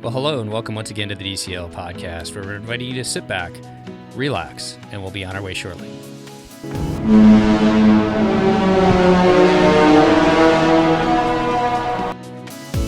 Well, hello and welcome once again to the DCL Podcast, where we're inviting you to sit back, relax, and we'll be on our way shortly.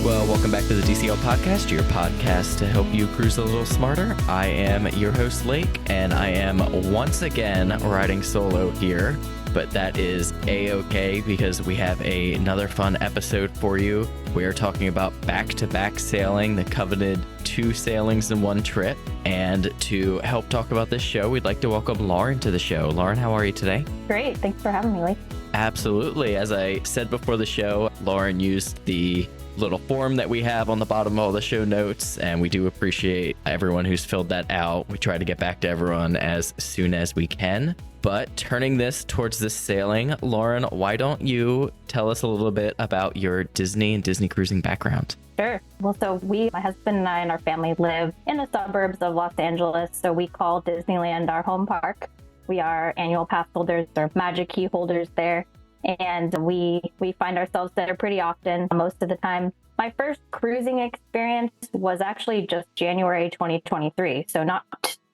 Well, welcome back to the DCL Podcast, your podcast to help you cruise a little smarter. I am your host, Lake, and I am once again riding solo here, but that is A-okay because we have another fun episode for you. We are talking about back-to-back sailing, the coveted 2 sailings in 1 trip. And to help talk about this show, we'd like to welcome Lauren to the show. Lauren, how are you today? Great. Thanks for having me, Lee. Absolutely. As I said before the show, Lauren used the little form that we have on the bottom of all the show notes, and we do appreciate everyone who's filled that out. We try to get back to everyone as soon as we can. But turning this towards this sailing, Lauren, why don't you tell us a little bit about your Disney and Disney cruising background? Sure. Well, so my husband and I and our family live in the suburbs of Los Angeles, so we call Disneyland our home park. We are annual pass holders or magic key holders there, and we find ourselves there pretty often, most of the time. My first cruising experience was actually just January 2023, so not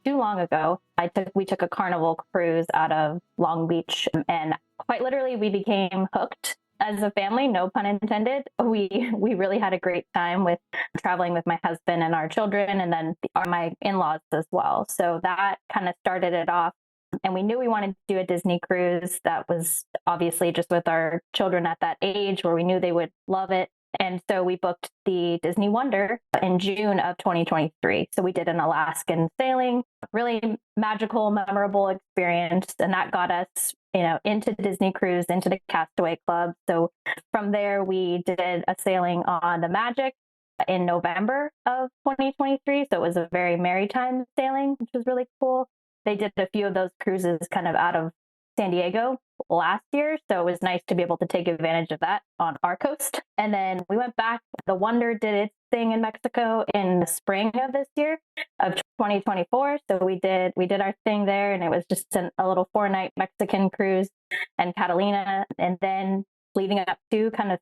too long ago. We took a Carnival cruise out of Long Beach, and quite literally we became hooked as a family, no pun intended. We really had a great time with traveling with my husband and our children, and then my in-laws as well. So that kind of started it off. And we knew we wanted to do a Disney cruise that was obviously just with our children at that age where we knew they would love it. And so we booked the Disney Wonder in June of 2023. So we did an Alaskan sailing, really magical, memorable experience. And that got us, into Disney Cruise, into the Castaway Club. So from there, we did a sailing on the Magic in November of 2023. So it was a very maritime sailing, which was really cool. They did a few of those cruises kind of out of San Diego last year, so it was nice to be able to take advantage of that on our coast. And then we went back. The Wonder did its thing in Mexico in the spring of this year of 2024. So we did our thing there, and it was just a little 4-night Mexican cruise and Catalina, and then leading up to kind of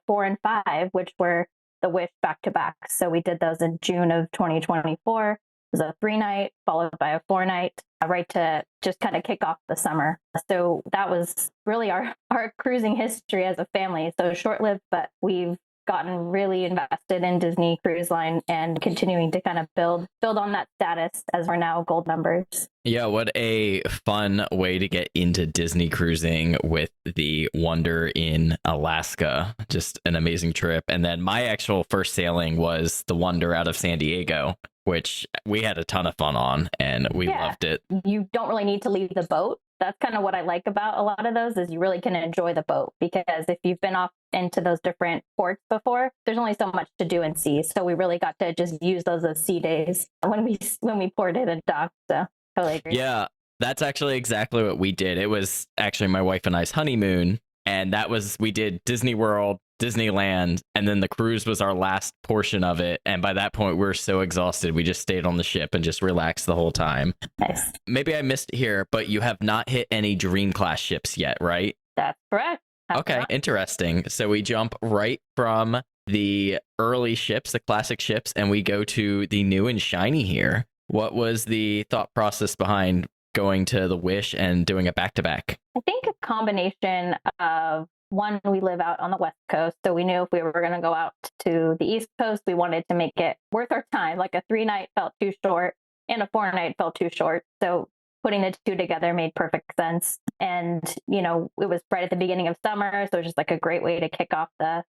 4 and 5, which were the Wish back to back. So we did those in June of 2024. It was a 3-night followed by a 4-night, right to just kind of kick off the summer. So that was really our cruising history as a family. So short-lived, but we've gotten really invested in Disney Cruise Line and continuing to kind of build on that status as we're now gold members. Yeah, what a fun way to get into Disney cruising with the Wonder in Alaska. Just an amazing trip. And then my actual first sailing was the Wonder out of San Diego, which we had a ton of fun on, and we loved it. You don't really need to leave the boat. That's kind of what I like about a lot of those, is you really can enjoy the boat, because if you've been off into those different ports before, there's only so much to do and see. So we really got to just use those as sea days when we ported and docked. So totally agree. Yeah, that's actually exactly what we did. It was actually my wife and I's honeymoon, and we did Disney World, Disneyland, and then the cruise was our last portion of it. And by that point, we were so exhausted, we just stayed on the ship and just relaxed the whole time. Nice. Maybe I missed here, but you have not hit any Dream Class ships yet, right? That's correct. Okay, interesting. So we jump right from the early ships, the classic ships, and we go to the new and shiny here. What was the thought process behind going to the Wish and doing a back-to-back? I think a combination of, one, we live out on the West Coast, so we knew if we were going to go out to the East Coast, we wanted to make it worth our time. Like a 3-night felt too short and a 4-night felt too short. So putting the 2 together made perfect sense. And, it was right at the beginning of summer, so it was just like a great way to kick off the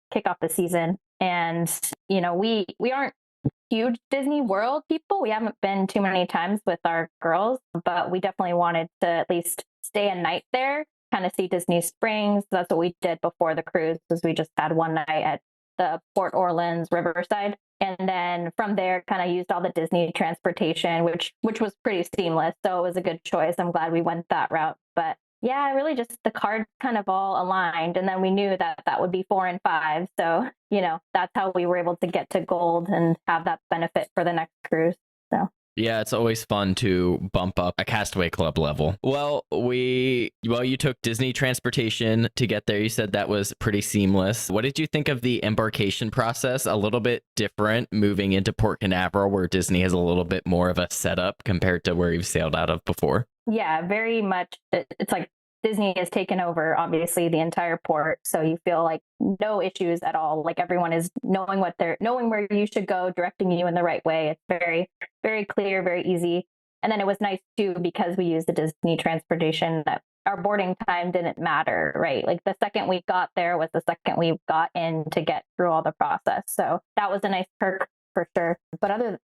season. And, we aren't huge Disney World people. We haven't been too many times with our girls, but we definitely wanted to at least stay a night there, kind of see Disney Springs. That's what we did before the cruise, was we just had 1 night at the Port Orleans Riverside. And then from there, kind of used all the Disney transportation, which was pretty seamless. So it was a good choice. I'm glad we went that route. But yeah, really just the cards kind of all aligned. And then we knew that would be 4 and 5. So, that's how we were able to get to gold and have that benefit for the next cruise. So Yeah, it's always fun to bump up a Castaway Club level. Well, you took Disney transportation to get there. You said that was pretty seamless. What did you think of the embarkation process? A little bit different moving into Port Canaveral, where Disney has a little bit more of a setup compared to where you've sailed out of before. Yeah, very much. It's like Disney has taken over, obviously, the entire port. So you feel like no issues at all. Like everyone is knowing where you should go, directing you in the right way. It's very, very clear, very easy. And then it was nice too, because we used the Disney transportation, that our boarding time didn't matter, right? Like the second we got there was the second we got in to get through all the process. So that was a nice perk for sure. But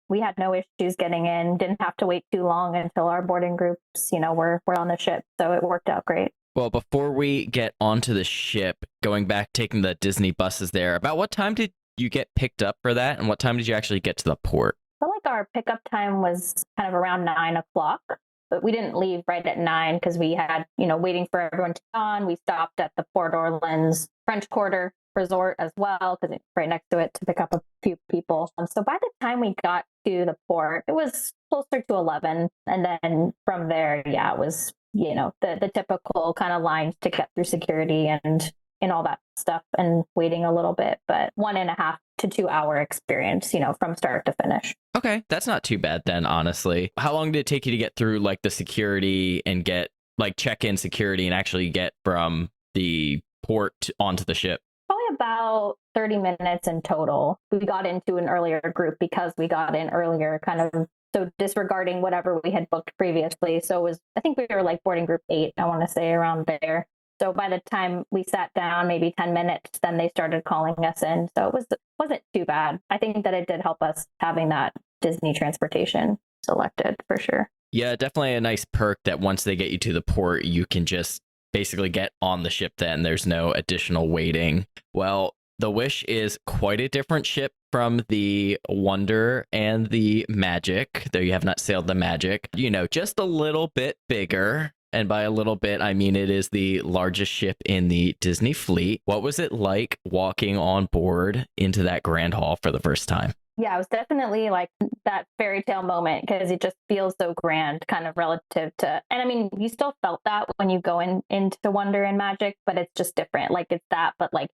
we had no issues getting in, didn't have to wait too long until our boarding groups, were on the ship. So it worked out great. Well, before we get onto the ship, going back, taking the Disney buses there, about what time did you get picked up for that? And what time did you actually get to the port? I felt like our pickup time was kind of around 9 o'clock, but we didn't leave right at 9 because we had, waiting for everyone to get on. We stopped at the Port Orleans French Quarter Resort as well, because it's right next to it, to pick up a few people. So by the time we got to the port, it was closer to 11. And then from there, it was, the typical kind of lines to get through security and all that stuff, and waiting a little bit, but 1.5 to 2 hour experience, from start to finish. Okay, that's not too bad then, honestly. How long did it take you to get through like the security and get like check-in security and actually get from the port onto the ship? Probably about 30 minutes in total. We got into an earlier group because we got in earlier, kind of, so disregarding whatever we had booked previously. So I think we were like boarding group 8, I want to say, around there. So by the time we sat down, maybe 10 minutes, then they started calling us in. So it wasn't too bad. I think that it did help us having that Disney transportation selected for sure. Yeah, definitely a nice perk that once they get you to the port, you can just basically get on the ship then. There's no additional waiting. Well, the Wish is quite a different ship from the Wonder and the Magic, though you have not sailed the Magic. Just a little bit bigger. And by a little bit, I mean it is the largest ship in the Disney fleet. What was it like walking on board into that Grand Hall for the first time? Yeah, it was definitely like that fairy tale moment, because it just feels so grand, kind of relative to, and I mean, you still felt that when you go into Wonder and Magic, but it's just different. Like it's that, but like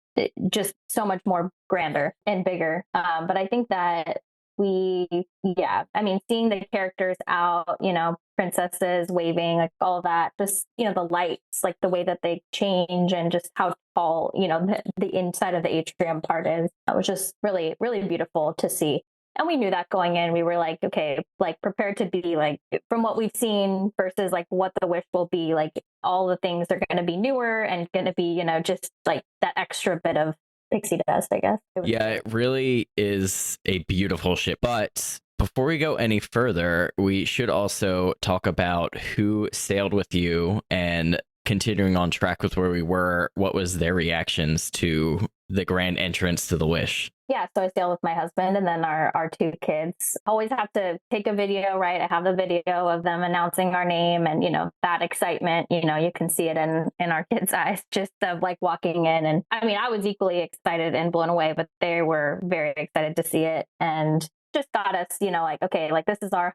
just so much more grander and bigger. But I think that seeing the characters out, princesses waving, like all of that, just, the lights, like the way that they change and just how tall, the inside of the atrium part is. It was just really, really beautiful to see. And we knew that going in. We were like, okay, like prepared to be like, from what we've seen versus like what the Wish will be, like all the things are going to be newer and going to be, just like that extra bit of pixie dust, I guess. Yeah, it really is a beautiful ship. But before we go any further, we should also talk about who sailed with you, and continuing on track with where we were, what was their reactions to the grand entrance to the Wish? Yeah, so I sailed with my husband and then our 2 kids. Always have to take a video, right? I have the video of them announcing our name, and, that excitement, you can see it in our kids' eyes, just of like walking in. And I mean, I was equally excited and blown away, but they were very excited to see it, and just got us, like, okay, like this is our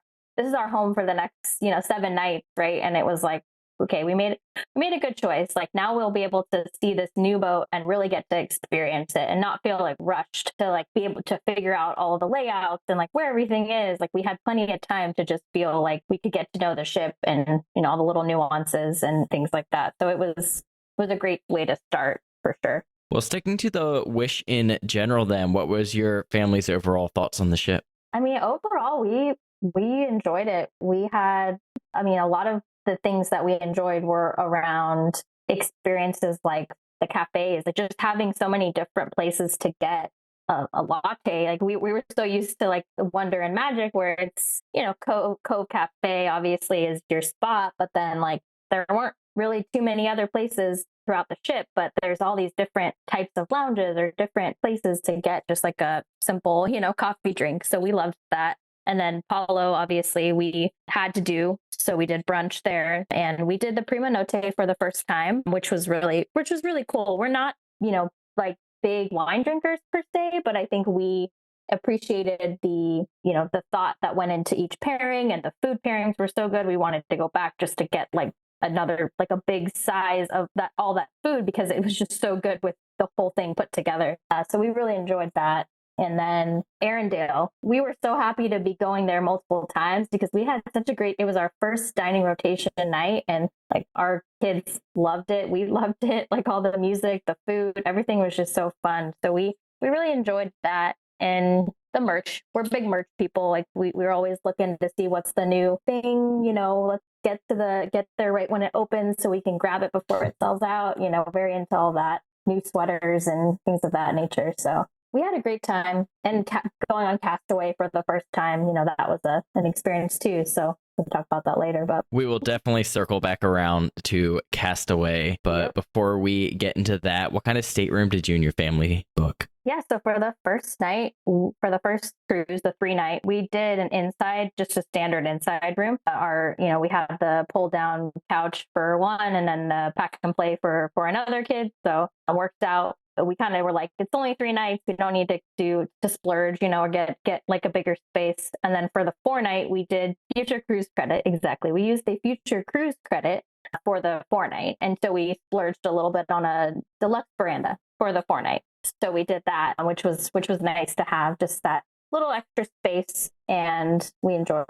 home for the next, 7 nights, right? And it was like, okay, we made a good choice. Like now we'll be able to see this new boat and really get to experience it and not feel like rushed to like be able to figure out all the layouts and like where everything is. Like we had plenty of time to just feel like we could get to know the ship and, all the little nuances and things like that. So it was a great way to start for sure. Well, sticking to the Wish in general then, what was your family's overall thoughts on the ship? I mean, overall, we enjoyed it. We had, a lot of the things that we enjoyed were around experiences like the cafes, like just having so many different places to get a latte. Like we were so used to like the Wonder and Magic where it's, Cove Cafe obviously is your spot, but then like there weren't really too many other places throughout the ship, but there's all these different types of lounges or different places to get just like a simple, coffee drink. So we loved that. And then Paulo, obviously, we had to do. So we did brunch there, and we did the Prima Notte for the first time, which was really cool. We're not, like big wine drinkers per se, but I think we appreciated the thought that went into each pairing, and the food pairings were so good. We wanted to go back just to get like another, like a big size of all that food, because it was just so good with the whole thing put together. So we really enjoyed that. And then Arendelle, we were so happy to be going there multiple times because we had it was our first dining rotation night, and like our kids loved it. We loved it. Like all the music, the food, everything was just so fun. So we really enjoyed that. And the merch, we're big merch people. Like we're always looking to see what's the new thing, let's get there right when it opens so we can grab it before it sells out, very into all that, new sweaters and things of that nature. So we had a great time, and going on Castaway for the first time, that was an experience too. So we'll talk about that later, but we will definitely circle back around to Castaway. But before we get into that, what kind of stateroom did you and your family book? Yeah, so for the first night, for the first cruise, the 3-night, we did an inside, just a standard inside room. We have the pull down couch for one, and then the pack and play for another kid. So it worked out. We kind of were like, it's only 3 nights. We don't need to splurge, or get like a bigger space. And then for the 4-night, we did future cruise credit. Exactly. We used the future cruise credit for the 4-night. And so we splurged a little bit on a deluxe veranda for the 4-night. So we did that, which was nice to have just that little extra space. And we enjoyed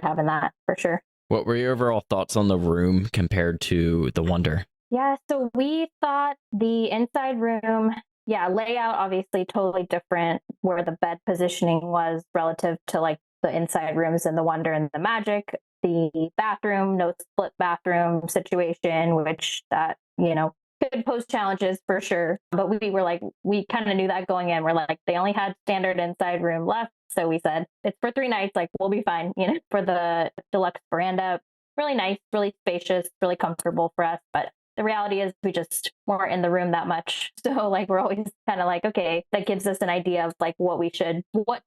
having that for sure. What were your overall thoughts on the room compared to the Wonder? Yeah, so we thought the inside room, layout obviously totally different, where the bed positioning was relative to like the inside rooms in the Wonder and the Magic. The bathroom, no split bathroom situation, which that, could pose challenges for sure. But we kind of knew that going in. We're like, they only had standard inside room left. So we said, it's for 3 nights, like we'll be fine, for the deluxe veranda. Really nice, really spacious, really comfortable for us. But the reality is we just weren't in the room that much. So like, we're always kind of like, okay, that gives us an idea of like what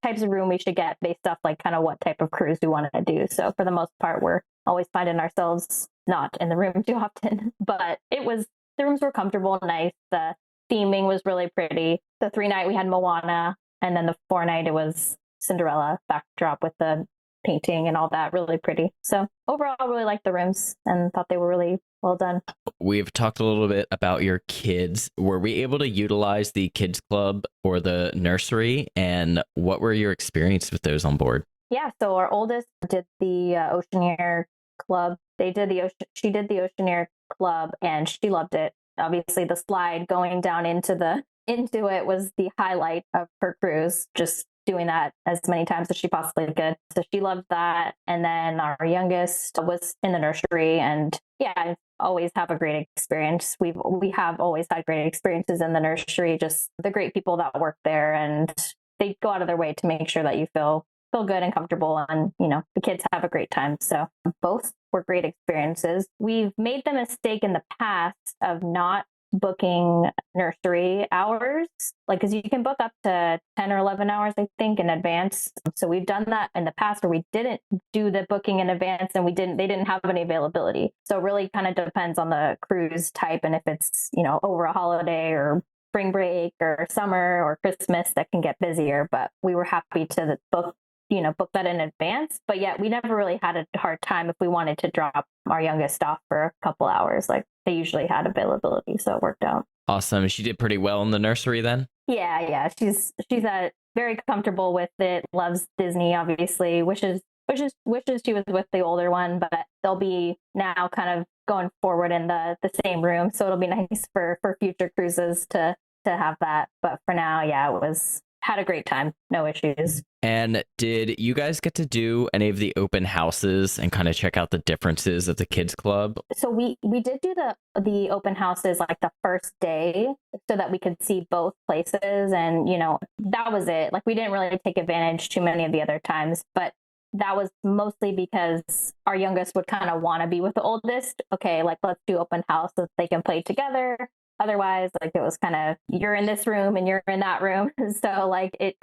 types of room we should get based off like kind of what type of cruise we wanted to do. So for the most part, we're always finding ourselves not in the room too often, but the rooms were comfortable, nice. The theming was really pretty. The 3-night we had Moana, and then the 4-night it was Cinderella backdrop with the painting and all that, really pretty. So overall, I really liked the rooms and thought they were really well done. We've talked a little bit about your kids. Were we able to utilize the kids club or the nursery? And what were your experiences with those on board? Yeah, so our oldest did the Oceaneer club. She did the Oceaneer club and she loved it. Obviously, the slide going down into it was the highlight of her cruise. Just doing that as many times as she possibly could. So she loved that. And then our youngest was in the nursery, and I always have a great experience. We have always had great experiences in the nursery, just the great people that work there, and they go out of their way to make sure that you feel good and comfortable, and the kids have a great time. So both were great experiences. We've made the mistake in the past of not booking nursery hours, like, because you can book up to 10 or 11 hours, I think, in advance. So we've done that in the past where we didn't do the booking in advance, and they didn't have any availability. So it really kind of depends on the cruise type, and if it's over a holiday or spring break or summer or Christmas, that can get busier. But we were happy to book that in advance. But yet we never really had a hard time if we wanted to drop our youngest off for a couple hours. Like, they usually had availability, so it worked out. Awesome. She did pretty well in the nursery then? Yeah. She's very comfortable with it, loves Disney, obviously, wishes she was with the older one, but they'll be now kind of going forward in the same room. So it'll be nice for future cruises to have that. But for now, had a great time. No issues. And did you guys get to do any of the open houses and kind of check out the differences of the kids club? So we did do the open houses like the first day so that we could see both places. And, that was it. Like, we didn't really take advantage too many of the other times, but that was mostly because our youngest would kind of want to be with the oldest. Okay, like, let's do open house so that they can play together. Otherwise, like, it was kind of, you're in this room and you're in that room. So like, it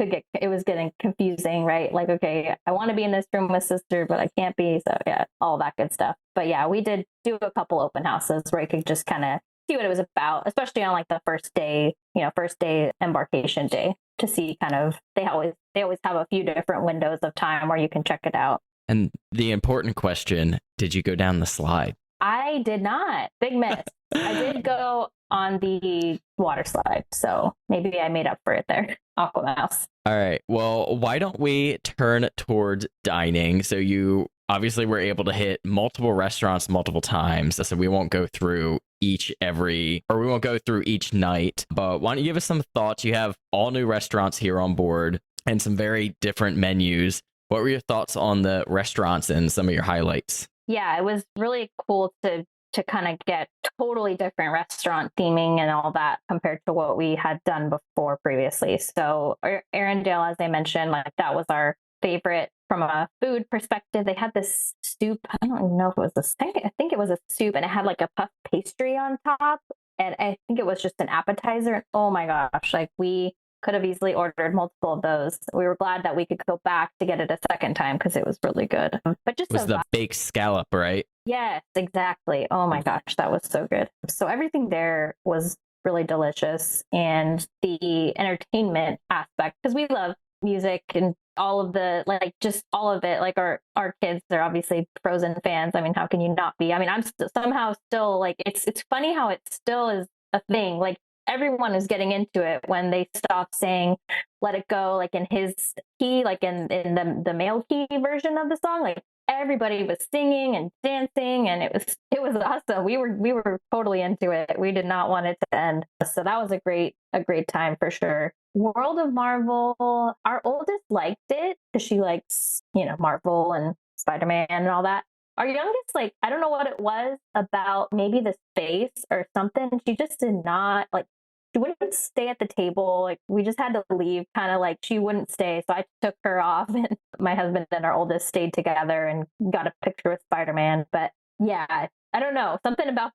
was getting confusing, right? Like, okay, I want to be in this room with sister, but I can't be. So all that good stuff. But we did do a couple open houses where you could just kind of see what it was about, especially on like the first day embarkation day. to see kind of, they always have a few different windows of time where you can check it out. And the important question, did you go down the slide? I did not. Big miss. I did go on the water slide, so maybe I made up for it there. Aqua Mouse. All right. Well, why don't we turn towards dining? So you obviously were able to hit multiple restaurants multiple times. So we won't go through we won't go through each night. But why don't you give us some thoughts? You have all new restaurants here on board and some very different menus. What were your thoughts on the restaurants and some of your highlights? Yeah, it was really cool to kind of get totally different restaurant theming and all that compared to what we had done before previously. So Arendelle, as I mentioned, like that was our favorite from a food perspective. They had this soup. I don't even know if it was I think it was a soup, and it had like a puff pastry on top. And I think it was just an appetizer. Oh my gosh, like we could have easily ordered multiple of those. We were glad that we could go back to get it a second time because it was really good. But just it was the baked scallop, right? Yes, exactly. Oh my gosh, that was so good. So everything there was really delicious, and the entertainment aspect, because we love music and all of the, like, just all of it. Like our kids, they're obviously Frozen fans. I mean, how can you not be? I mean, I'm somehow still like, it's funny how it still is a thing. Like everyone is getting into it when they stop saying "Let It Go" like in his key, like in the male key version of the song. Like everybody was singing and dancing, and it was awesome. We were totally into it. We did not want it to end. So that was a great time for sure. World of Marvel, our oldest liked it because she likes, Marvel and Spider-Man and all that. Our youngest, like, I don't know what it was about, maybe the space or something. She just did not, like, she wouldn't stay at the table. Like, we just had to leave, kind of like she wouldn't stay. So I took her off, and my husband and our oldest stayed together and got a picture with Spider-Man. But yeah, I don't know. Something about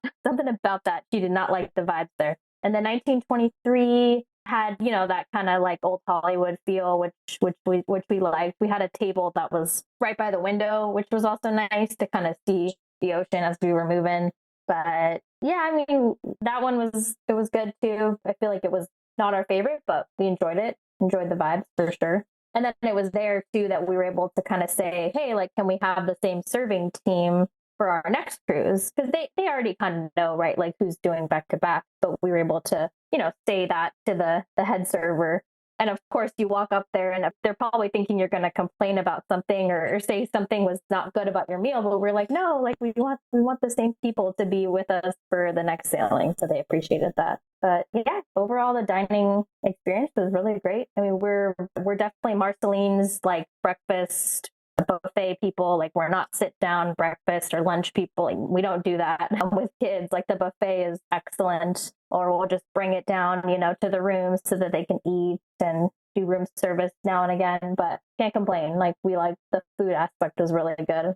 that. She did not like the vibes there. And then 1923 had, that kind of like old Hollywood feel, which we liked. We had a table that was right by the window, which was also nice to kind of see the ocean as we were moving. But yeah, I mean, that one was good too. I feel like it was not our favorite, but we enjoyed the vibes for sure. And then it was there too that we were able to kind of say, hey, like, can we have the same serving team for our next cruise? Because they already kind of know, right, like who's doing back to back. But we were able to, say that to the head server. And of course, you walk up there and they're probably thinking you're going to complain about something or say something was not good about your meal. But we're like, no, like we want the same people to be with us for the next sailing. So they appreciated that. But yeah, overall, the dining experience was really great. I mean, we're definitely Marceline's like breakfast buffet people. Like we're not sit down breakfast or lunch people. Like, we don't do that with kids. Like the buffet is excellent, or we'll just bring it down, to the rooms so that they can eat and do room service now and again. But can't complain. Like we like the food aspect was really good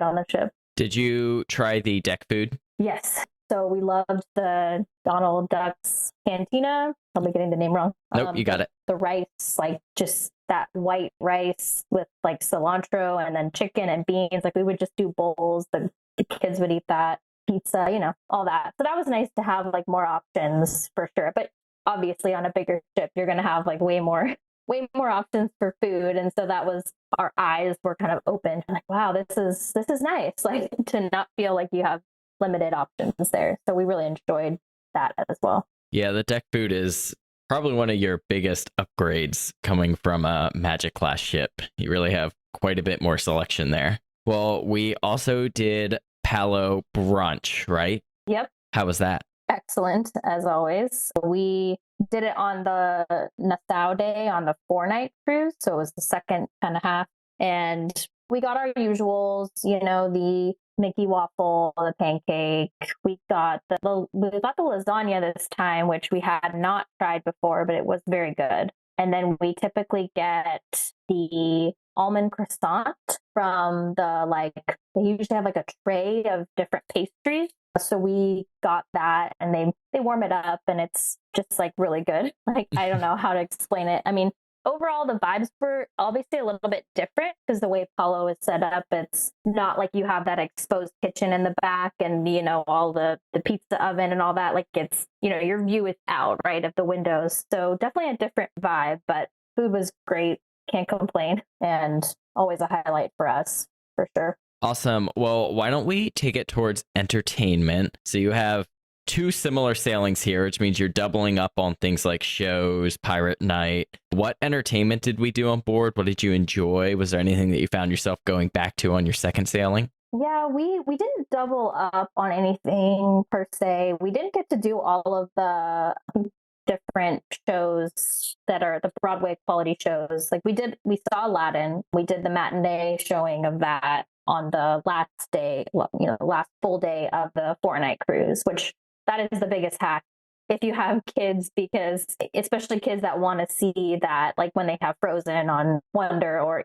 on the ship. Did you try the deck food? Yes. So we loved the Donald Duck's Cantina. Probably getting the name wrong. Nope, you got it. The rice, like just that white rice with like cilantro and then chicken and beans. Like we would just do bowls. The kids would eat that. Pizza, all that. So that was nice to have like more options for sure. But obviously on a bigger ship, you're going to have like way more options for food. And so that was, our eyes were kind of open. Like, wow, this is nice. Like to not feel like you have limited options there. So we really enjoyed that as well. Yeah, the deck food is probably one of your biggest upgrades coming from a Magic class ship. You really have quite a bit more selection there. Well, we also did Palo brunch, right? Yep. How was that? Excellent, as always. We did it on the Nassau day on the 4-night cruise. So it was the second kind of half. And we got our usuals, the Mickey waffle, the pancake. We got the lasagna this time, which we had not tried before, but it was very good. And then we typically get the almond croissant from they usually have like a tray of different pastries. So we got that, and they warm it up, and it's just like really good. Like, I don't know how to explain it. I mean, overall, the vibes were obviously a little bit different because the way Apollo is set up, it's not like you have that exposed kitchen in the back and, all the pizza oven and all that. Like it's, your view is out, right, of the windows. So definitely a different vibe, but food was great. Can't complain. And always a highlight for us, for sure. Awesome. Well, why don't we take it towards entertainment? So you have two similar sailings here, which means you're doubling up on things like shows, pirate night. What entertainment did we do on board? What did you enjoy? Was there anything that you found yourself going back to on your second sailing? Yeah, we didn't double up on anything per se. We didn't get to do all of the different shows that are the Broadway quality shows. Like we saw Aladdin. We did the matinee showing of that on the last day, last full day of the 4-night cruise, which that is the biggest hack if you have kids, because especially kids that want to see that, like when they have Frozen on Wonder or,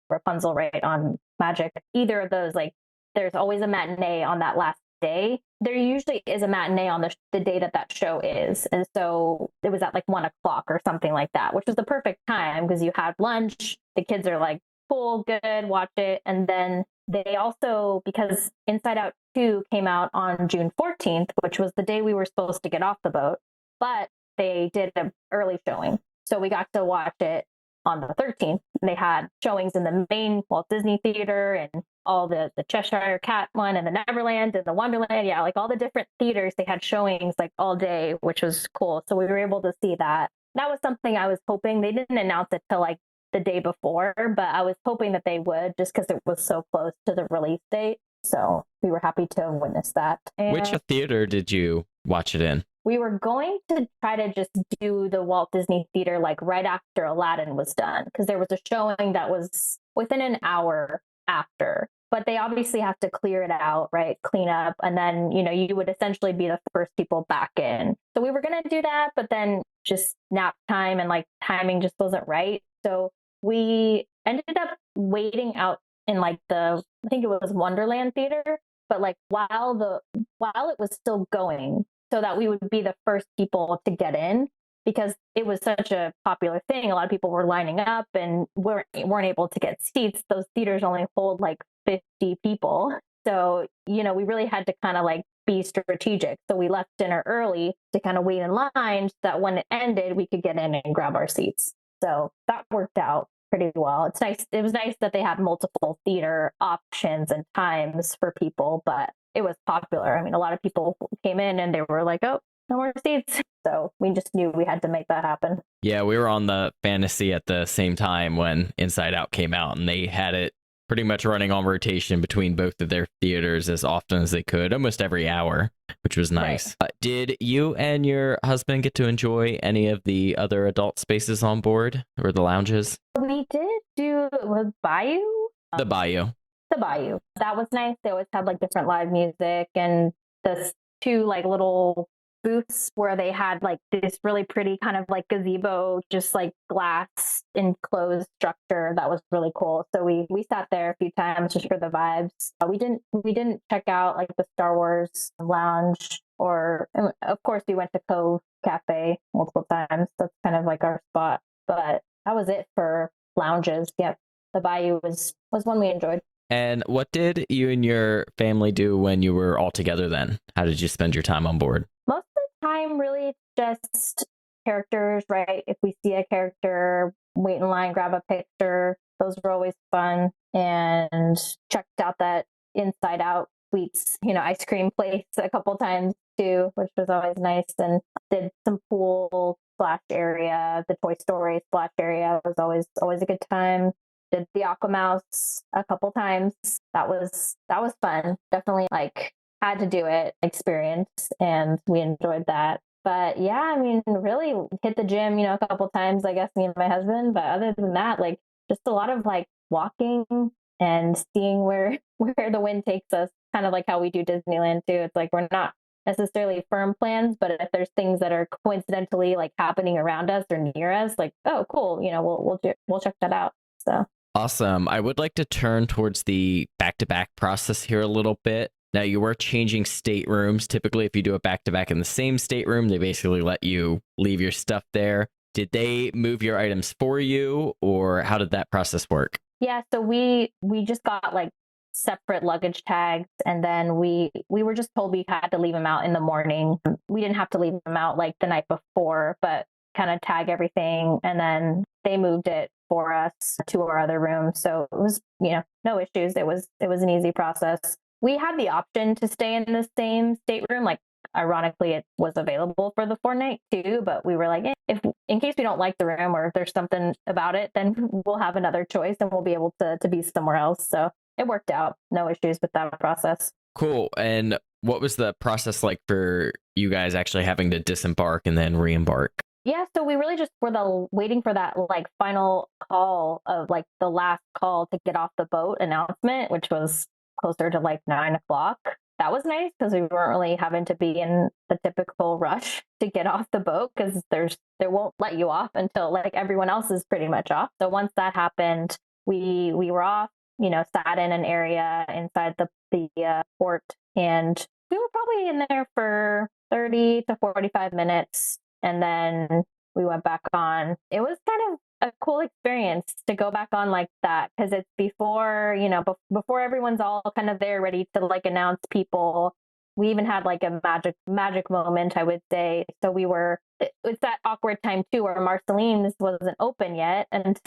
Rapunzel, right, on Magic, either of those, like there's always a matinee on that last day. There usually is a matinee on the day that show is. And so it was at like 1:00 or something like that, which was the perfect time because you had lunch. The kids are like, cool, good, watch it. And then they also, because Inside Out 2 came out on June 14th, which was the day we were supposed to get off the boat, but they did an early showing. So we got to watch it on the 13th. They had showings in the main Walt Disney Theater and all the Cheshire Cat one and the Neverland and the Wonderland. Yeah, like all the different theaters, they had showings like all day, which was cool. So we were able to see that. That was something I was hoping. They didn't announce it till like the day before, but I was hoping that they would, just because it was so close to the release date. So we were happy to witness that. And which theater did you watch it in? We were going to try to just do the Walt Disney Theater like right after Aladdin was done, because there was a showing that was within an hour after. But they obviously have to clear it out, right? Clean up. And then, you would essentially be the first people back in. So we were going to do that, but then just nap time and like timing just wasn't right. So we ended up waiting out in like I think it was Wonderland Theater, but like while it was still going, so that we would be the first people to get in, because it was such a popular thing. A lot of people were lining up and weren't able to get seats. Those theaters only hold like 50 people. So, we really had to kind of like be strategic. So we left dinner early to kind of wait in line so that when it ended, we could get in and grab our seats. So that worked out pretty well. It's nice. It was nice that they had multiple theater options and times for people, but it was popular. I mean, a lot of people came in and they were like, oh, no more seats. So we just knew we had to make that happen. Yeah, we were on the Fantasy at the same time when Inside Out came out, and they had it pretty much running on rotation between both of their theaters as often as they could, almost every hour, which was nice. Right. Did you and your husband get to enjoy any of the other adult spaces on board or the lounges? We did do Bayou. The Bayou. The Bayou. That was nice. They always had like different live music and the two like little booths where they had like this really pretty kind of like gazebo, just like glass enclosed structure. That was really cool. So we sat there a few times just for the vibes. We didn't check out like the Star Wars lounge, or of course we went to Cove Cafe multiple times. That's kind of like our spot. But that was it for lounges. Yep. The Bayou was one we enjoyed. And what did you and your family do when you were all together then? How did you spend your time on board? Most of the time, really just characters, right? If we see a character, wait in line, grab a picture. Those were always fun. And checked out that Inside Out Sweets, ice cream place a couple times too, which was always nice. And did some pool splash area, the Toy Story splash area was always a good time. Did the Aquamouse a couple times. That was fun. Definitely like had to do it experience, and we enjoyed that. But yeah, I mean, really hit the gym, a couple times, I guess, me and my husband. But other than that, like just a lot of like walking and seeing where the wind takes us, kind of like how we do Disneyland too. It's like we're not necessarily firm plans, but if there's things that are coincidentally like happening around us or near us, like, oh, cool, we'll check that out. So. Awesome. I would like to turn towards the back-to-back process here a little bit. Now, you were changing staterooms. Typically, if you do a back-to-back in the same stateroom, they basically let you leave your stuff there. Did they move your items for you, or how did that process work? Yeah, so we just got like separate luggage tags, and then we were just told we had to leave them out in the morning. We didn't have to leave them out like the night before, but kind of tag everything, and then they moved it for us to our other room. So it was, no issues. It was an easy process. We had the option to stay in the same stateroom. Like, ironically, it was available for the 4-night too, but we were like, if in case we don't like the room or if there's something about it, then we'll have another choice and we'll be able to be somewhere else. So it worked out. No issues with that process. Cool. And what was the process like for you guys actually having to disembark and then re-embark? Yeah, so we really just were waiting for that like final call of like the last call to get off the boat announcement, which was closer to like 9 o'clock. That was nice because we weren't really having to be in the typical rush to get off the boat, because they won't let you off until like everyone else is pretty much off. So once that happened, we were off, sat in an area inside the port, and we were probably in there for 30 to 45 minutes. And then we went back on. It was kind of a cool experience to go back on like that, because it's before, before everyone's all kind of there ready to like announce people. We even had like a magic moment, I would say. So it's that awkward time too, where Marceline's wasn't open yet and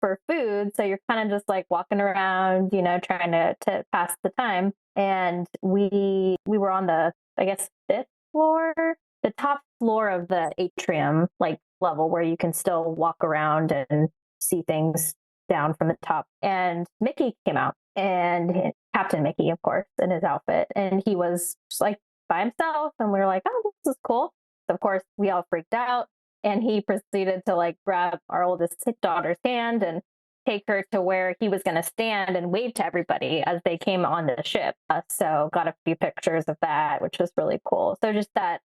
for food. So you're kind of just like walking around, trying to pass the time. And we were on the, I guess, 5th floor, the top floor of the atrium, like level where you can still walk around and see things down from the top. And Mickey came out, and Captain Mickey, of course, in his outfit. And he was just like by himself. And we were like, oh, this is cool. So of course, we all freaked out. And he proceeded to like grab our oldest daughter's hand and take her to where he was going to stand and wave to everybody as they came on the ship. So got a few pictures of that, which was really cool. So just that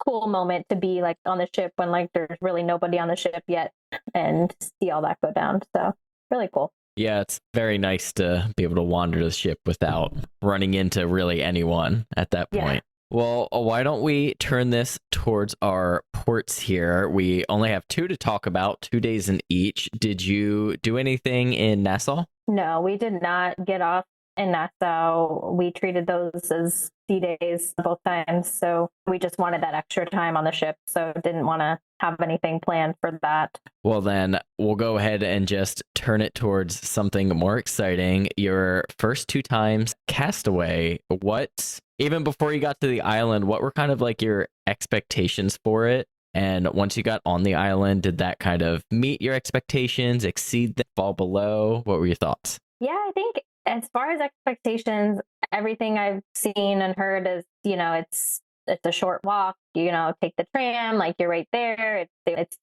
cool moment to be like on the ship when like there's really nobody on the ship yet, and see all that go down. So really cool. Yeah, it's very nice to be able to wander the ship without running into really anyone at that point. Yeah. Well, why don't we turn this towards our ports here? We only have 2 to talk about, 2 days in each. Did you do anything in Nassau? No, we did not get off in Nassau. We treated those as sea days both times. So we just wanted that extra time on the ship. So didn't want to have anything planned for that. Well, then we'll go ahead and just turn it towards something more exciting. Your first 2 times Castaway, even before you got to the island, what were kind of like your expectations for it? And once you got on the island, did that kind of meet your expectations, exceed them, fall below? What were your thoughts? Yeah, I think as far as expectations, everything I've seen and heard is, it's a short walk, take the tram, like you're right there. It's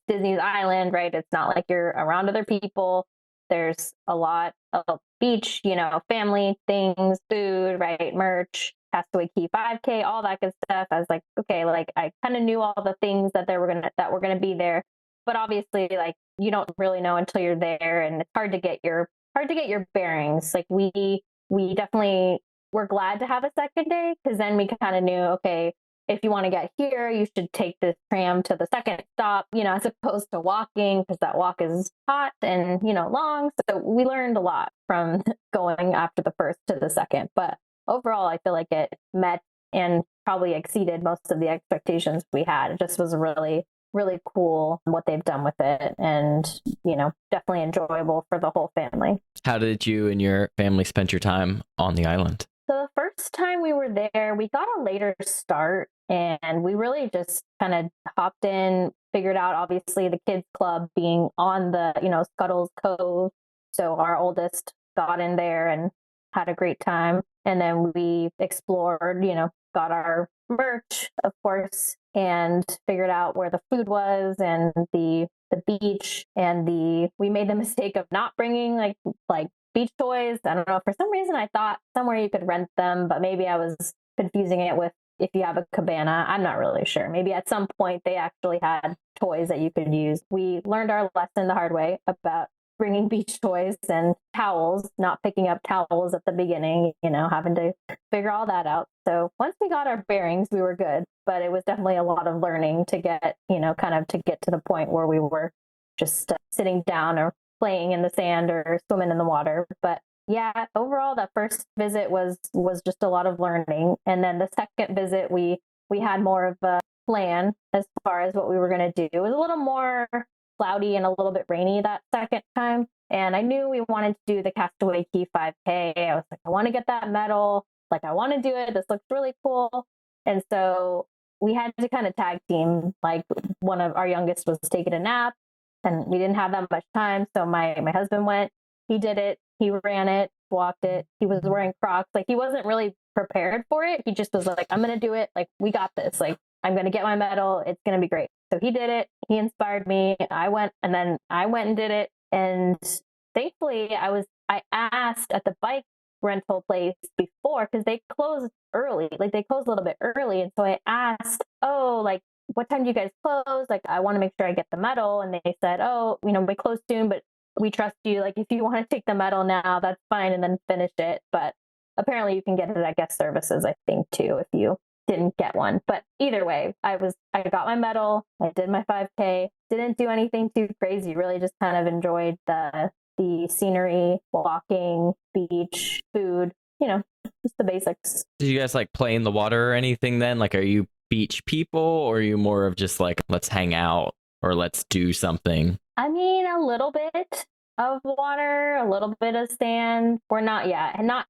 Disney's island, right? It's not like you're around other people. There's a lot of beach, family things, food, right? Merch, Castaway Key 5K, all that good stuff. I was like, okay, like I kind of knew all the things that were gonna be there, but obviously, like you don't really know until you're there, and it's hard to get your bearings. Like we definitely were glad to have a second day, because then we kind of knew, okay, if you want to get here, you should take this tram to the second stop, as opposed to walking, because that walk is hot and, long. So we learned a lot from going after the first to the second. But overall, I feel like it met and probably exceeded most of the expectations we had. It just was really, really cool what they've done with it, and, definitely enjoyable for the whole family. How did you and your family spend your time on the island? So the first time we were there, we got a later start, and we really just kind of hopped in, figured out, obviously, the kids club being on the, Scuttles Cove. So our oldest got in there and had a great time. And then we explored, got our merch, of course, and figured out where the food was and the beach. And we made the mistake of not bringing like beach toys. I don't know. For some reason, I thought somewhere you could rent them, but maybe I was confusing it with if you have a cabana. I'm not really sure. Maybe at some point they actually had toys that you could use. We learned our lesson the hard way about bringing beach toys and towels, not picking up towels at the beginning, having to figure all that out. So once we got our bearings, we were good, but it was definitely a lot of learning to get, kind of to get to the point where we were just sitting down or playing in the sand or swimming in the water. But yeah, overall, that first visit was just a lot of learning. And then the second visit, we had more of a plan as far as what we were going to do. It was a little more cloudy and a little bit rainy that second time. And I knew we wanted to do the Castaway Key 5K. I was like, I want to get that medal. Like, I want to do it. This looks really cool. And so we had to kind of tag team. Like, one of our youngest was taking a nap and we didn't have that much time. So my husband went, he did it. He ran it, walked it. He was wearing Crocs. Like, he wasn't really prepared for it. He just was like, I'm going to do it. Like, we got this. Like, I'm going to get my medal. It's going to be great. So he did it. He inspired me. I went and did it. And thankfully I asked at the bike rental place before, because they closed early. Like, they closed a little bit early. And so I asked, like, what time do you guys close? Like, I want to make sure I get the medal. And they said, we close soon, but we trust you. Like, if you want to take the medal now, that's fine, and then finish it. But apparently you can get it at guest services, I think, too, if you didn't get one. But either way, I got my medal. I did my 5K. Didn't do anything too crazy. Really just kind of enjoyed the scenery, walking, beach, food, just the basics. Did you guys like play in the water or anything then? Like, are you beach people, or are you more of just like, let's hang out or let's do something? I mean, a little bit of water, a little bit of sand. We're not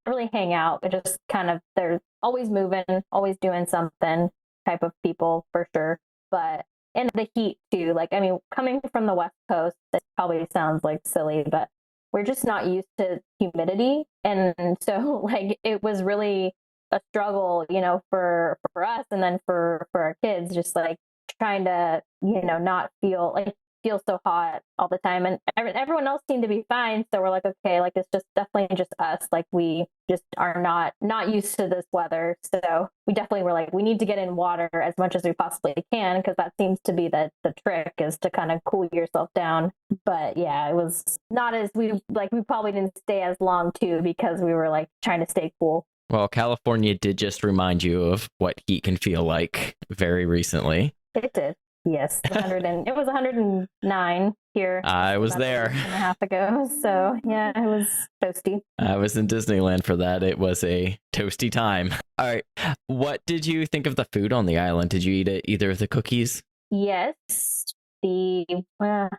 really hang out, but just kind of, they're always moving, always doing something type of people for sure. But in the heat too, like, I mean, coming from the West Coast, it probably sounds like silly, but we're just not used to humidity. And so like, it was really a struggle, for us, and then for our kids, just like trying to, not feel so hot all the time. And everyone else seemed to be fine. So we're like, okay, like, it's just definitely just us. Like, we just are not used to this weather. So we definitely were like, we need to get in water as much as we possibly can, because that seems to be the trick, is to kind of cool yourself down. But yeah, it was not as we probably didn't stay as long too, because we were like trying to stay cool. Well, California did just remind you of what heat can feel like very recently. It did. Yes, it was 109 here. I was there a week and a half ago. So yeah, it was toasty. I was in Disneyland for that. It was a toasty time. All right. What did you think of the food on the island? Did you eat either of the cookies? Yes. I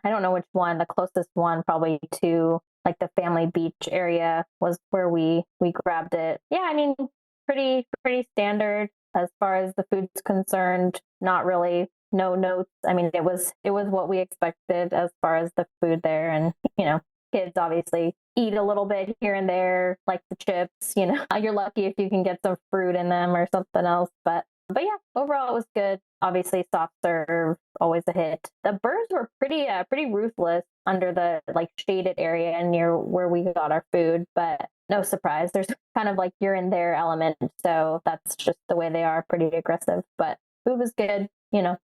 don't know which one. The closest one probably to like the family beach area was where we grabbed it. Yeah, I mean, pretty standard as far as the food's concerned. Not really. No notes. I mean, it was what we expected as far as the food there. And, kids obviously eat a little bit here and there, like the chips, you're lucky if you can get some fruit in them or something else. But yeah, overall it was good. Obviously soft serve, always a hit. The birds were pretty ruthless under the like shaded area near where we got our food, but no surprise. There's kind of like you're in their element. So that's just the way they are, pretty aggressive, but food was good,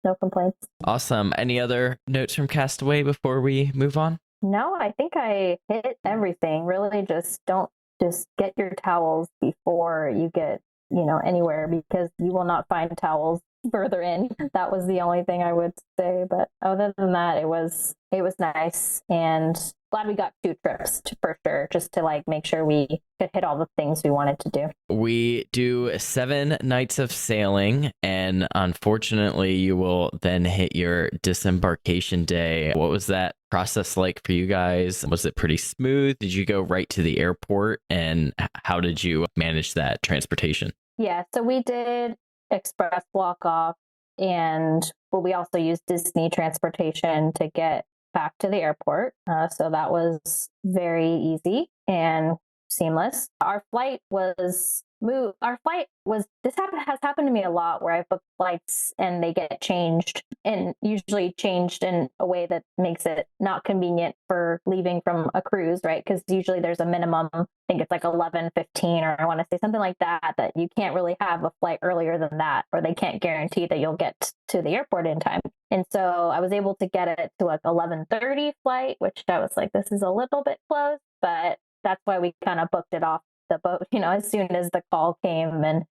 no complaints. Awesome. Any other notes from Castaway before we move on? No, I think I hit everything. Really, just get your towels before you get, anywhere, because you will not find towels further in. That was the only thing I would say. But other than that, it was nice, and glad we got 2 trips for sure, just to like make sure we could hit all the things we wanted to do. We do 7 nights of sailing, and unfortunately you will then hit your disembarkation day. What was that process like for you guys? Was it pretty smooth? Did you go right to the airport, and how did you manage that transportation? Yeah, so we did express walk off, and we also used Disney transportation to get back to the airport. So that was very easy. And seamless. Our flight was moved. Has happened to me a lot where I've booked flights and they get changed, and usually changed in a way that makes it not convenient for leaving from a cruise, right? Because usually there's a minimum, I think it's like 11:15, or I want to say something like that, that you can't really have a flight earlier than that, or they can't guarantee that you'll get to the airport in time. And so I was able to get it to like 11:30 flight, which I was like, this is a little bit close, but that's why we kind of booked it off the boat, as soon as the call came, and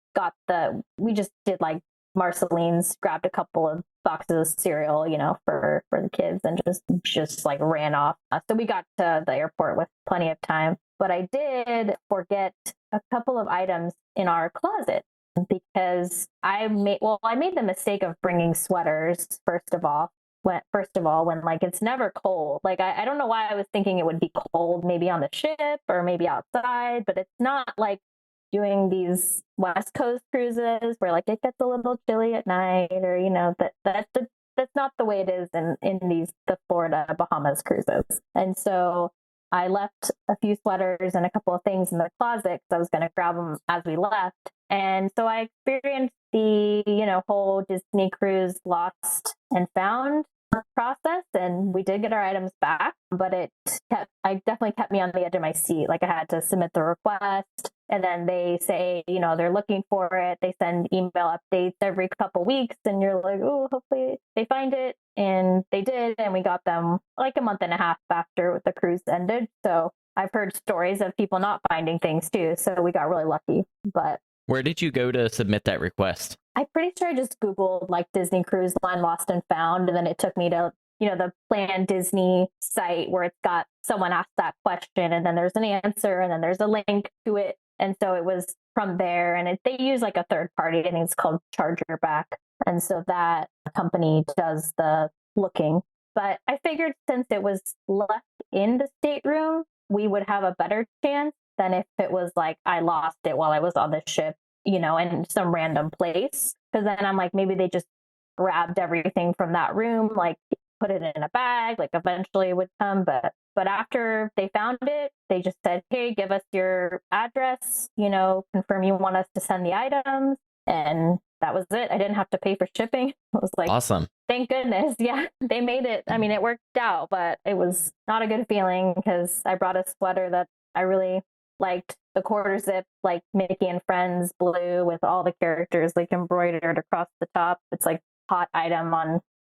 we just did like Marceline's, grabbed a couple of boxes of cereal, for the kids, and just like ran off. So we got to the airport with plenty of time, but I did forget a couple of items in our closet because I made the mistake of bringing sweaters first of all, when like it's never cold. Like I don't know why I was thinking it would be cold, maybe on the ship or maybe outside, but it's not like doing these West Coast cruises where like it gets a little chilly at night, or that's not the way it is in the Florida Bahamas cruises. And so I left a few sweaters and a couple of things in the closet because I was going to grab them as we left. And so I experienced the whole Disney cruise lost and found process, and we did get our items back, but I definitely kept me on the edge of my seat. Like I had to submit the request, and then they say, they're looking for it. They send email updates every couple weeks, and you're like, oh, hopefully they find it. And they did, and we got them like a month and a half after the cruise ended. So I've heard stories of people not finding things too. So we got really lucky. But where did you go to submit that request? I'm pretty sure I just Googled like Disney Cruise Line lost and found, and then it took me to, the Plan Disney site where it's got someone asked that question, and then there's an answer, and then there's a link to it. And so it was from there, and they use like a third party. I think it's called Chargerback. And so that company does the looking. But I figured since it was left in the stateroom, we would have a better chance than if it was like I lost it while I was on the ship, in some random place. Because then I'm like, maybe they just grabbed everything from that room, like put it in a bag, like eventually it would come. But after they found it, they just said, hey, give us your address, confirm you want us to send the items. And that was it. I didn't have to pay for shipping. It was like, awesome. Thank goodness. Yeah, they made it. I mean, it worked out, but it was not a good feeling because I brought a sweater that I really liked, the quarter zip, like Mickey and Friends blue with all the characters like embroidered across the top. It's like hot item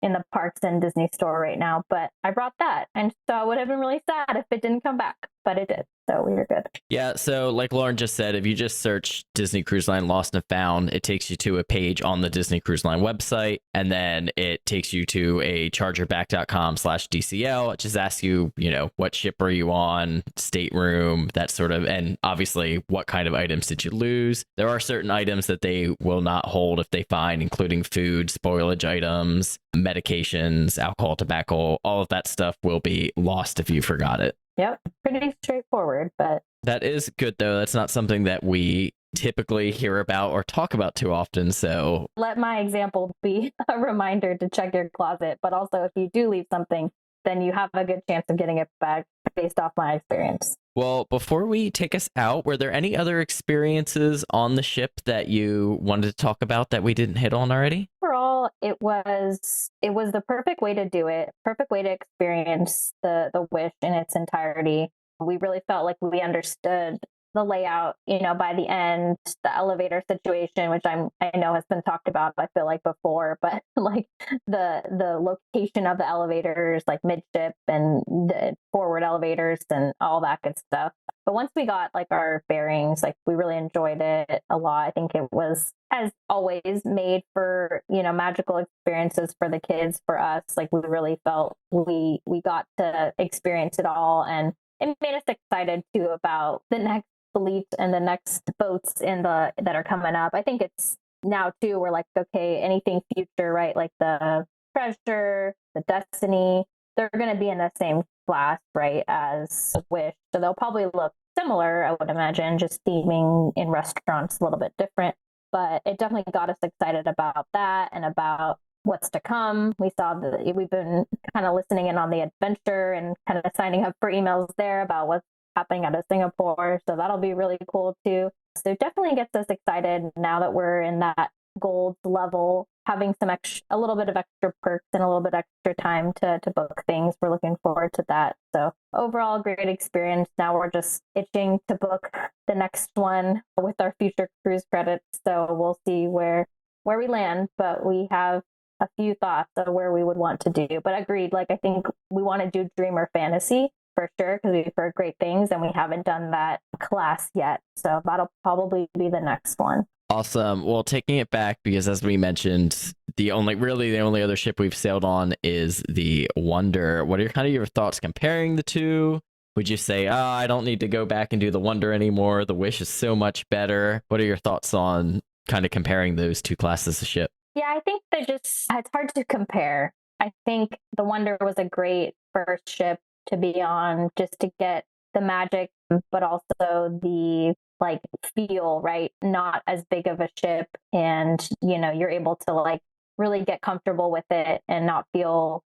in the parks and Disney store right now, but I brought that. And so I would have been really sad if it didn't come back, but it did. So we were good. Yeah. So like Lauren just said, if you just search Disney Cruise Line Lost and Found, it takes you to a page on the Disney Cruise Line website. And then it takes you to a chargerback.com/DCL. It just asks you, what ship are you on, stateroom, that sort of, and obviously what kind of items did you lose? There are certain items that they will not hold if they find, including food, spoilage items, medications, alcohol, tobacco, all of that stuff will be lost if you forgot it. Yep. Pretty straightforward, but that is good though. That's not something that we typically hear about or talk about too often. So let my example be a reminder to check your closet. But also if you do leave something, then you have a good chance of getting it back based off my experience. Well, before we take us out, were there any other experiences on the ship that you wanted to talk about that we didn't hit on already? Overall, it was the perfect way to do it, perfect way to experience the Wish in its entirety. We really felt like we understood the layout, by the end, the elevator situation, which I know has been talked about, I feel like before, but like the location of the elevators, like midship and the forward elevators and all that good stuff. But once we got like our bearings, like we really enjoyed it a lot. I think it was, as always, made for, magical experiences for the kids, for us. Like we really felt we got to experience it all, and it made us excited too about the next fleet and the next boats that are coming up. I think it's now too, we're like, okay, anything future, right? Like the Treasure, the Destiny, they're going to be in the same class, right, as Wish. So they'll probably look similar, I would imagine, just theming in restaurants a little bit different. But it definitely got us excited about that and about what's to come. We've been kind of listening in on the adventure and kind of signing up for emails there about what's happening out of Singapore. So that'll be really cool too. So it definitely gets us excited now that we're in that gold level, having a little bit of extra perks and a little bit extra time to book things. We're looking forward to that. So overall, great experience. Now we're just itching to book the next one with our future cruise credits. So we'll see where we land, but we have a few thoughts of where we would want to do. But agreed, like I think we want to do dream or fantasy for sure, because we've heard great things and we haven't done that class yet. So that'll probably be the next one. Awesome. Well, taking it back, because as we mentioned, the only other ship we've sailed on is the Wonder. What are kind of your thoughts comparing the two? Would you say, I don't need to go back and do the Wonder anymore, the Wish is so much better? What are your thoughts on kind of comparing those two classes of ship? Yeah, I think it's hard to compare. I think the Wonder was a great first ship to be on, just to get the magic, but also the like feel, right? Not as big of a ship, and you're able to like really get comfortable with it and not feel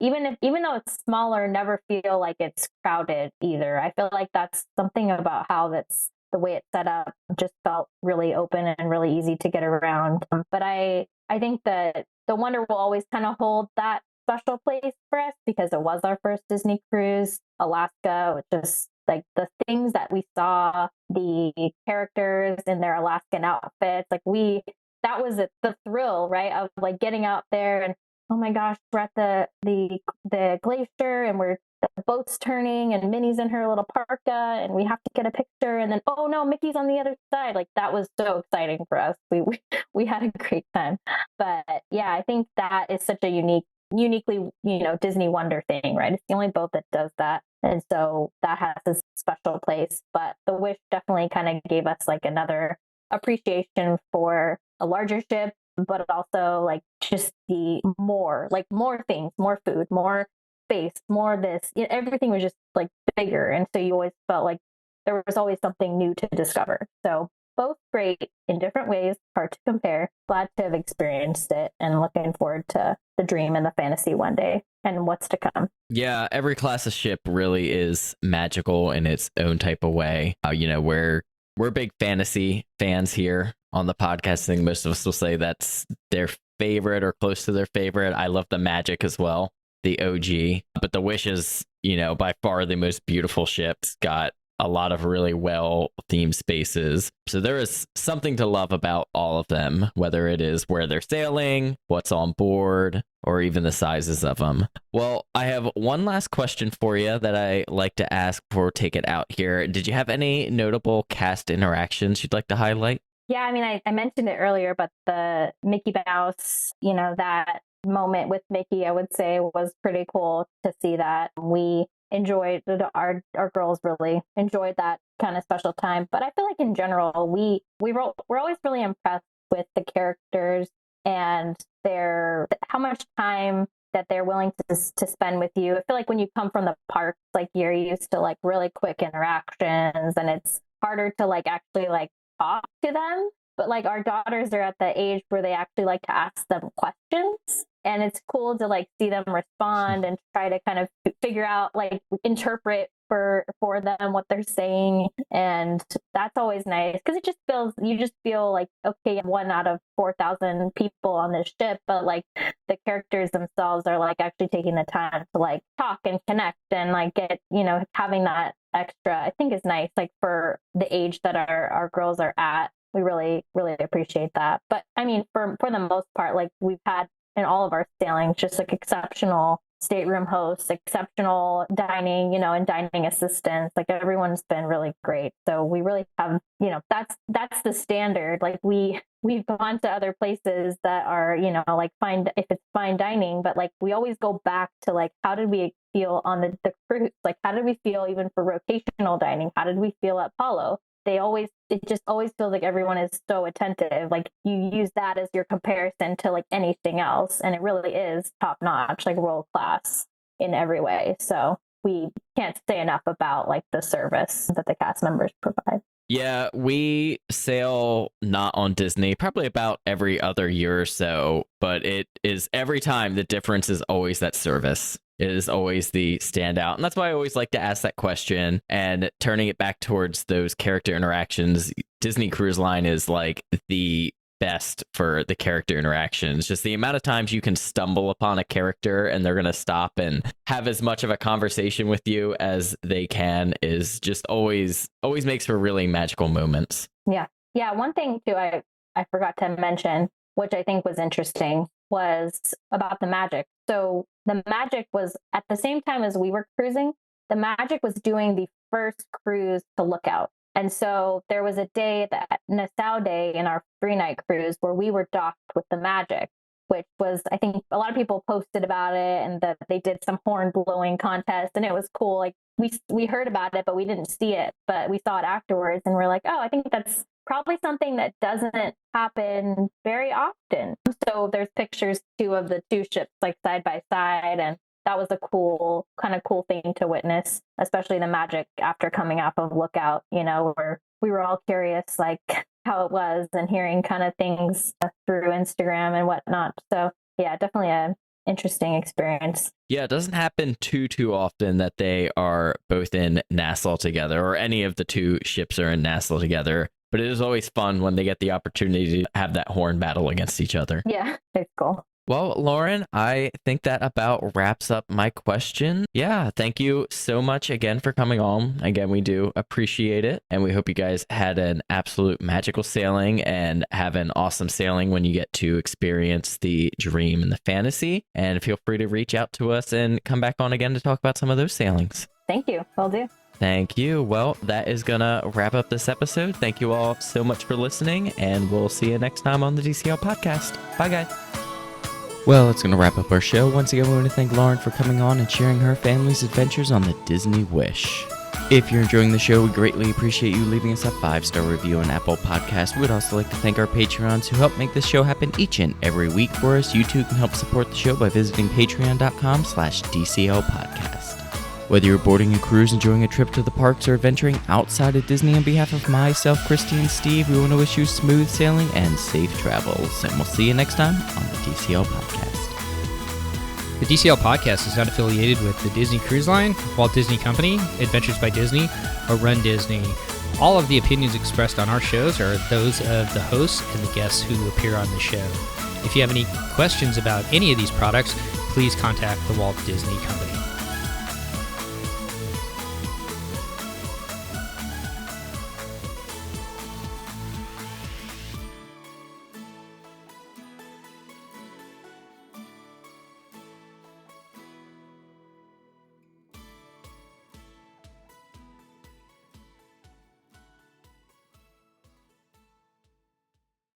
even though it's smaller, never feel like it's crowded either. I feel like that's something about how that's the way it's set up, just felt really open and really easy to get around. But I think that the Wonder will always kind of hold that special place for us because it was our first Disney cruise. Alaska, which is like the things that we saw, the characters in their Alaskan outfits, like that was the thrill, right? Of like getting out there and, oh my gosh, we're at the glacier and the boat's turning and Minnie's in her little parka and we have to get a picture, and then, oh no, Mickey's on the other side. Like that was so exciting for us. We had a great time. But yeah, I think that is such a uniquely, Disney Wonder thing, right? It's the only boat that does that. And so that has a special place. But the Wish definitely kind of gave us like another appreciation for a larger ship, but also like just the more things, more food, more space, more this. Everything was just like bigger. And so you always felt like there was always something new to discover. So both great in different ways, hard to compare. Glad to have experienced it and looking forward to the dream and the fantasy one day and what's to come. Yeah, every class of ship really is magical in its own type of way. We're big fantasy fans here on the podcast. I think most of us will say that's their favorite or close to their favorite. I love the magic as well, the OG. But the Wish is, by far the most beautiful ship. It's got a lot of really well themed spaces. So there is something to love about all of them, whether it is where they're sailing, what's on board, or even the sizes of them. Well, I have one last question for you that I like to ask before we take it out here. Did you have any notable cast interactions you'd like to highlight? Yeah, I mean, I mentioned it earlier, but the Mickey Mouse, that moment with Mickey, I would say was pretty cool to see that. We enjoyed, our girls really enjoyed that kind of special time. But I feel like in general, we're always really impressed with the characters and how much time that they're willing to spend with you. I feel like when you come from the parks, like you're used to like really quick interactions, and it's harder to like actually like talk to them. But like our daughters are at the age where they actually like to ask them questions, and it's cool to like see them respond and try to kind of figure out, like interpret for them what they're saying. And that's always nice because you just feel like, okay, I'm one out of 4,000 people on this ship, but like the characters themselves are like actually taking the time to like talk and connect and like get, having that extra, I think is nice, like for the age that our girls are at. We really, really appreciate that. But I mean, for the most part, like we've had in all of our sailings, just like exceptional stateroom hosts, exceptional dining, and dining assistants. Like everyone's been really great. So we really have, that's the standard. Like we've gone to other places that are, like if it's fine dining, but like we always go back to like, how did we feel on the cruise? Like, how did we feel even for rotational dining? How did we feel at Palo? It just always feels like everyone is so attentive. Like you use that as your comparison to like anything else. And it really is top notch, like world class in every way. So we can't say enough about like the service that the cast members provide. Yeah, we sail not on Disney probably about every other year or so, but it is every time the difference is always that service. is always the standout. And that's why I always like to ask that question, and turning it back towards those character interactions. Disney Cruise Line is like the best for the character interactions. Just the amount of times you can stumble upon a character and they're going to stop and have as much of a conversation with you as they can is just always makes for really magical moments. Yeah. One thing too, I forgot to mention, which I think was interesting, was about the Magic. So the Magic was at the same time as we were cruising, the Magic was doing the first cruise to Lookout. And so there was a day, that Nassau Day in our 3-night cruise, where we were docked with the Magic, which was, I think a lot of people posted about it, and that they did some horn blowing contest, and it was cool. Like we heard about it, but we didn't see it, but we saw it afterwards, and we're like, oh, I think that's probably something that doesn't happen very often. So there's pictures too of the two ships like side by side, and that was a cool thing to witness, especially the Magic after coming off of Lookout, where we were all curious like how it was, and hearing kind of things through Instagram and whatnot. So yeah, definitely a interesting experience. Yeah, it doesn't happen too often that they are both in Nassau together, or any of the two ships are in Nassau together. But it is always fun when they get the opportunity to have that horn battle against each other. Yeah, it's cool. Well, Lauren, I think that about wraps up my question. Yeah, thank you so much again for coming on. Again, we do appreciate it. And we hope you guys had an absolute magical sailing and have an awesome sailing when you get to experience the dream and the fantasy. And feel free to reach out to us and come back on again to talk about some of those sailings. Thank you. Will do. Thank you. Well, that is going to wrap up this episode. Thank you all so much for listening, and we'll see you next time on the DCL Podcast. Bye, guys. Well, it's going to wrap up our show. Once again, we want to thank Lauren for coming on and sharing her family's adventures on the Disney Wish. If you're enjoying the show, we greatly appreciate you leaving us a 5-star review on Apple Podcasts. We'd also like to thank our Patreons who help make this show happen each and every week for us. You too can help support the show by visiting patreon.com/DCL Podcast. Whether you're boarding a cruise, enjoying a trip to the parks, or venturing outside of Disney, on behalf of myself, Christy, and Steve, we want to wish you smooth sailing and safe travels. And we'll see you next time on the DCL Podcast. The DCL Podcast is not affiliated with the Disney Cruise Line, Walt Disney Company, Adventures by Disney, or Run Disney. All of the opinions expressed on our shows are those of the hosts and the guests who appear on the show. If you have any questions about any of these products, please contact the Walt Disney Company.